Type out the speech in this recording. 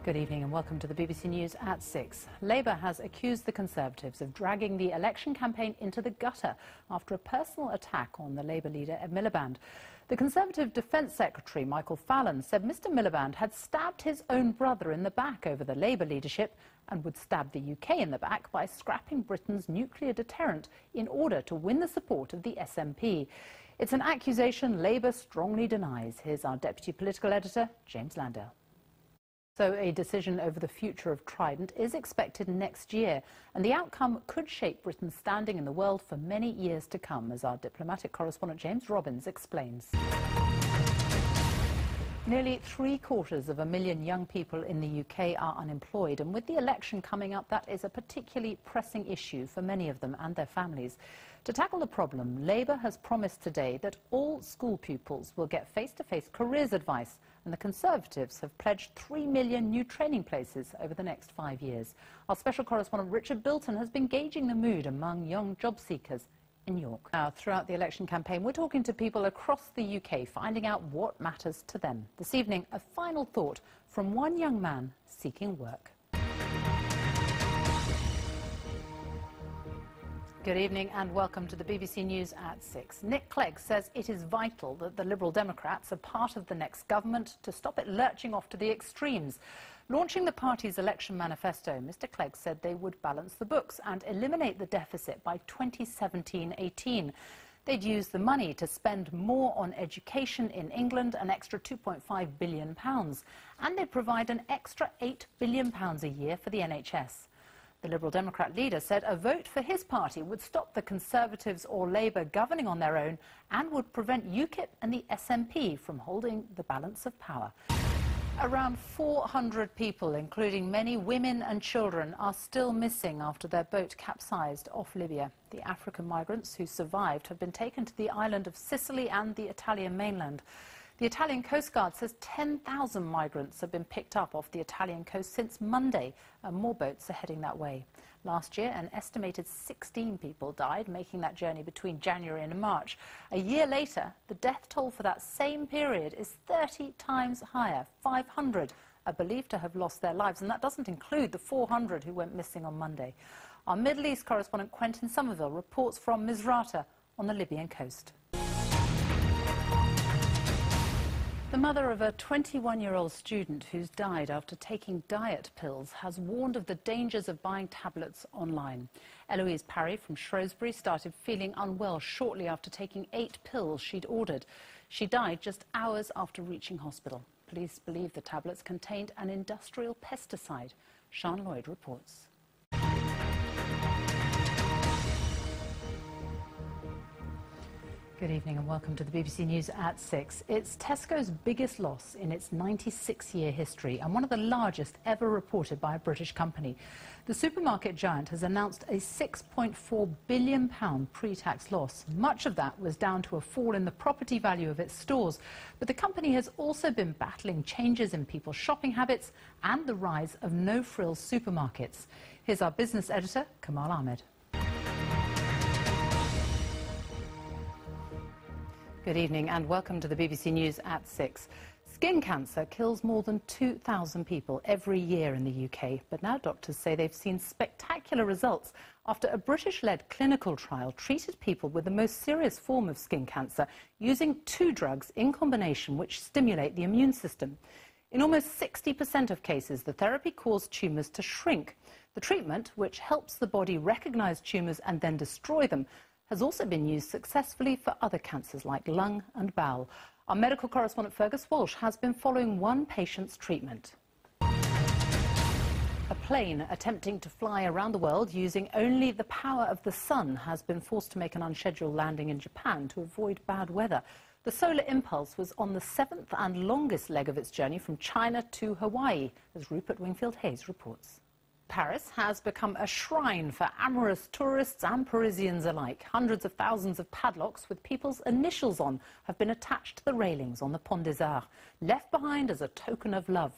Good evening and welcome to the BBC News at 6. Labour has accused the Conservatives of dragging the election campaign into the gutter after a personal attack on the Labour leader, Ed Miliband. The Conservative Defence Secretary, Michael Fallon, said Mr Miliband had stabbed his own brother in the back over the Labour leadership and would stab the UK in the back by scrapping Britain's nuclear deterrent in order to win the support of the SNP. It's an accusation Labour strongly denies. Here's our Deputy Political Editor, James Landale. So a decision over the future of Trident is expected next year, and the outcome could shape Britain's standing in the world for many years to come, as our diplomatic correspondent James Robbins explains. Nearly 750,000 young people in the UK are unemployed, and with the election coming up, that is a particularly pressing issue for many of them and their families. To tackle the problem, Labour has promised today that all school pupils will get face-to-face careers advice, and the Conservatives have pledged 3 million new training places over the next 5 years. Our special correspondent Richard Bilton has been gauging the mood among young job seekers in York. Now, throughout the election campaign, we're talking to people across the UK, finding out what matters to them. This evening, a final thought from one young man seeking work. Good evening and welcome to the BBC News at 6. Nick Clegg says it is vital that the Liberal Democrats are part of the next government to stop it lurching off to the extremes. Launching the party's election manifesto, Mr Clegg said they would balance the books and eliminate the deficit by 2017-18. They'd use the money to spend more on education in England, an extra £2.5 billion, and they'd provide an extra £8 billion a year for the NHS. The Liberal Democrat leader said a vote for his party would stop the Conservatives or Labour governing on their own and would prevent UKIP and the SNP from holding the balance of power. Around 400 people, including many women and children, are still missing after their boat capsized off Libya. The African migrants who survived have been taken to the island of Sicily and the Italian mainland. The Italian Coast Guard says 10,000 migrants have been picked up off the Italian coast since Monday, and more boats are heading that way. Last year, an estimated 16 people died making that journey between January and March. A year later, the death toll for that same period is 30 times higher. 500 are believed to have lost their lives, and that doesn't include the 400 who went missing on Monday. Our Middle East correspondent Quentin Somerville reports from Misrata on the Libyan coast. The mother of a 21-year-old student who's died after taking diet pills has warned of the dangers of buying tablets online. Eloise Parry from Shrewsbury started feeling unwell shortly after taking 8 pills she'd ordered. She died just hours after reaching hospital. Police believe the tablets contained an industrial pesticide. Sean Lloyd reports. Good evening and welcome to the BBC News at 6. It's Tesco's biggest loss in its 96-year history and one of the largest ever reported by a British company. The supermarket giant has announced a £6.4 billion pre-tax loss. Much of that was down to a fall in the property value of its stores. But the company has also been battling changes in people's shopping habits and the rise of no-frills supermarkets. Here's our business editor, Kamal Ahmed. Good evening and welcome to the BBC News at 6. Skin cancer kills more than 2,000 people every year in the UK, but now doctors say they've seen spectacular results after a British-led clinical trial treated people with the most serious form of skin cancer using 2 drugs in combination which stimulate the immune system. In almost 60% of cases, the therapy caused tumours to shrink. The treatment, which helps the body recognise tumours and then destroy them, has also been used successfully for other cancers like lung and bowel. Our medical correspondent Fergus Walsh has been following one patient's treatment. A plane attempting to fly around the world using only the power of the sun has been forced to make an unscheduled landing in Japan to avoid bad weather. The Solar Impulse was on the 7th and longest leg of its journey from China to Hawaii, as Rupert Wingfield-Hayes reports. Paris has become a shrine for amorous tourists and Parisians alike. Hundreds of thousands of padlocks with people's initials on have been attached to the railings on the Pont des Arts, left behind as a token of love.